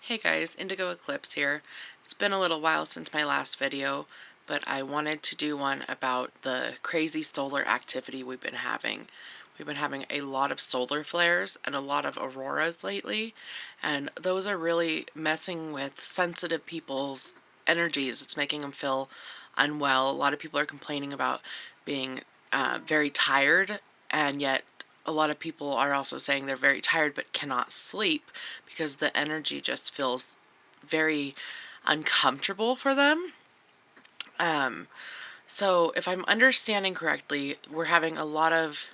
Hey guys, Indigo Eclipse here. It's been a little while since my last video, but I wanted to do one about the crazy solar activity we've been having. We've been having a lot of solar flares and a lot of auroras lately, and those are really messing with sensitive people's energies. It's making them feel unwell. A lot of people are complaining about being very tired, and yet a lot of people are also saying they're very tired but cannot sleep because the energy just feels very uncomfortable for them. So if I'm understanding correctly, we're having a lot of,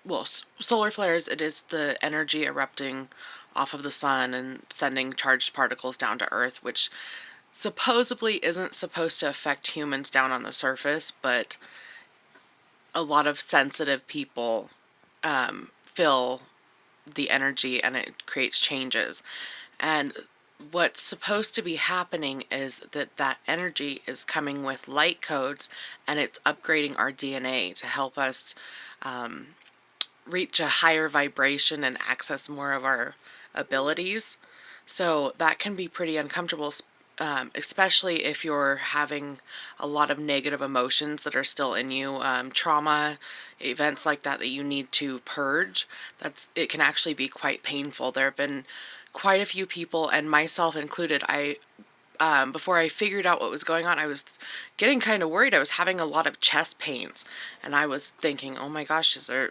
well, solar flares, it is the energy erupting off of the sun and sending charged particles down to Earth, which supposedly isn't supposed to affect humans down on the surface, but a lot of sensitive people feel the energy and it creates changes. And what's supposed to be happening is that energy is coming with light codes and it's upgrading our DNA to help us reach a higher vibration and access more of our abilities. So that can be pretty uncomfortable, especially if you're having a lot of negative emotions that are still in you, trauma, events like that that you need to purge. It can actually be quite painful. There have been quite a few people, and myself included. Before I figured out what was going on, I was getting kind of worried. I was having a lot of chest pains, and I was thinking, oh my gosh, is there,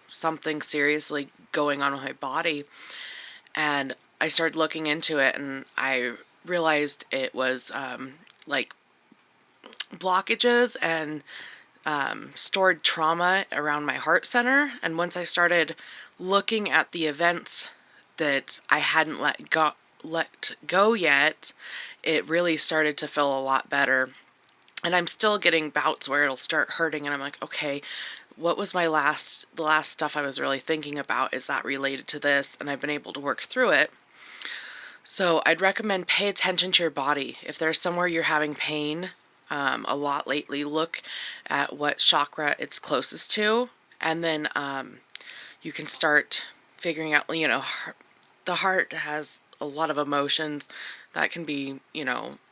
something seriously going on with my body? And I started looking into it, and I realized it was like blockages and stored trauma around my heart center. And once I started looking at the events that I hadn't let go yet, it really started to feel a lot better. And I'm still getting bouts where it'll start hurting, and I'm like, okay, what was the last stuff I was really thinking about? Is that related to this? And I've been able to work through it. So I'd recommend pay attention to your body. If there's somewhere you're having pain a lot lately, look at what chakra it's closest to, and then you can start figuring out, the heart has a lot of emotions. That can be,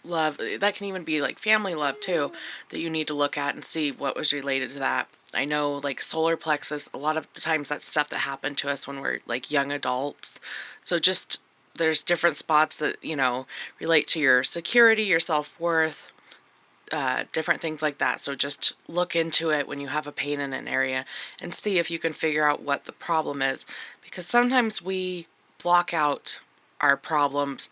love. That can even be like family love too, that you need to look at and see what was related to that. I know, like solar plexus, a lot of the times that's stuff that happened to us when we're like young adults. So just there's different spots that, relate to your security, your self-worth, different things like that. So just look into it when you have a pain in an area and see if you can figure out what the problem is. Because sometimes we block out our problems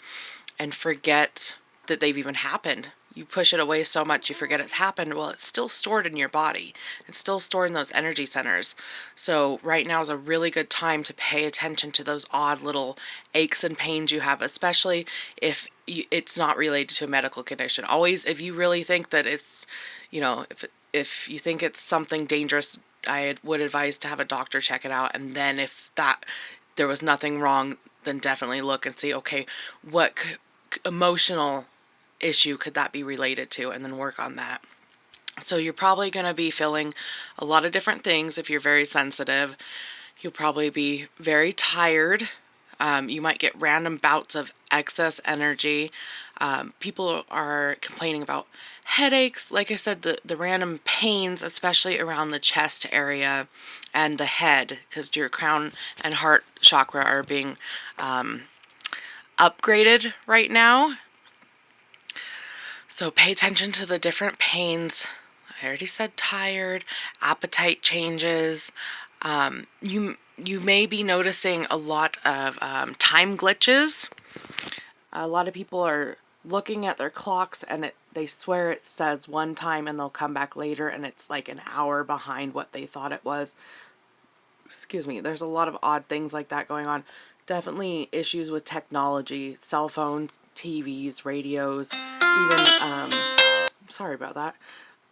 and forget that they've even happened. You push it away so much you forget it's happened. Well, it's still stored in your body. It's still stored in those energy centers. So right now is a really good time to pay attention to those odd little aches and pains you have, especially if it's not related to a medical condition. Always, if you really think that it's, if you think it's something dangerous, I would advise to have a doctor check it out. And then if there was nothing wrong, then definitely look and see, okay, what emotional issue could that be related to, and then work on that. So you're probably going to be feeling a lot of different things if you're very sensitive. You'll probably be very tired. You might get random bouts of excess energy. People are complaining about headaches. Like I said, the random pains, especially around the chest area and the head, because your crown and heart chakra are being upgraded right now. So pay attention to the different pains. I already said tired, appetite changes. You may be noticing a lot of time glitches. A lot of people are looking at their clocks and they swear it says one time and they'll come back later and it's like an hour behind what they thought it was. Excuse me. There's a lot of odd things like that going on. Definitely issues with technology, cell phones, TVs, radios, even, sorry about that.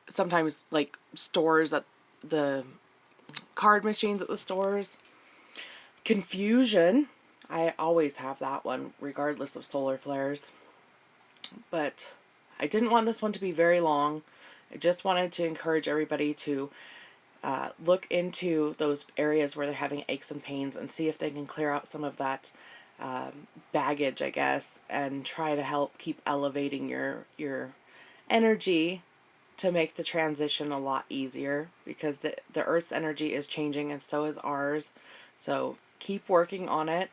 Sometimes like stores at the card machines at the stores. Confusion. I always have that one, regardless of solar flares. But I didn't want this one to be very long. I just wanted to encourage everybody to look into those areas where they're having aches and pains and see if they can clear out some of that baggage, I guess, and try to help keep elevating your energy to make the transition a lot easier, because the Earth's energy is changing and so is ours. So keep working on it.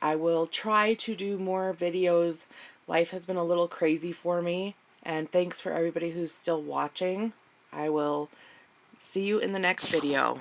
I will try to do more videos. Life has been a little crazy for me, and thanks for everybody who's still watching. I will see you in the next video.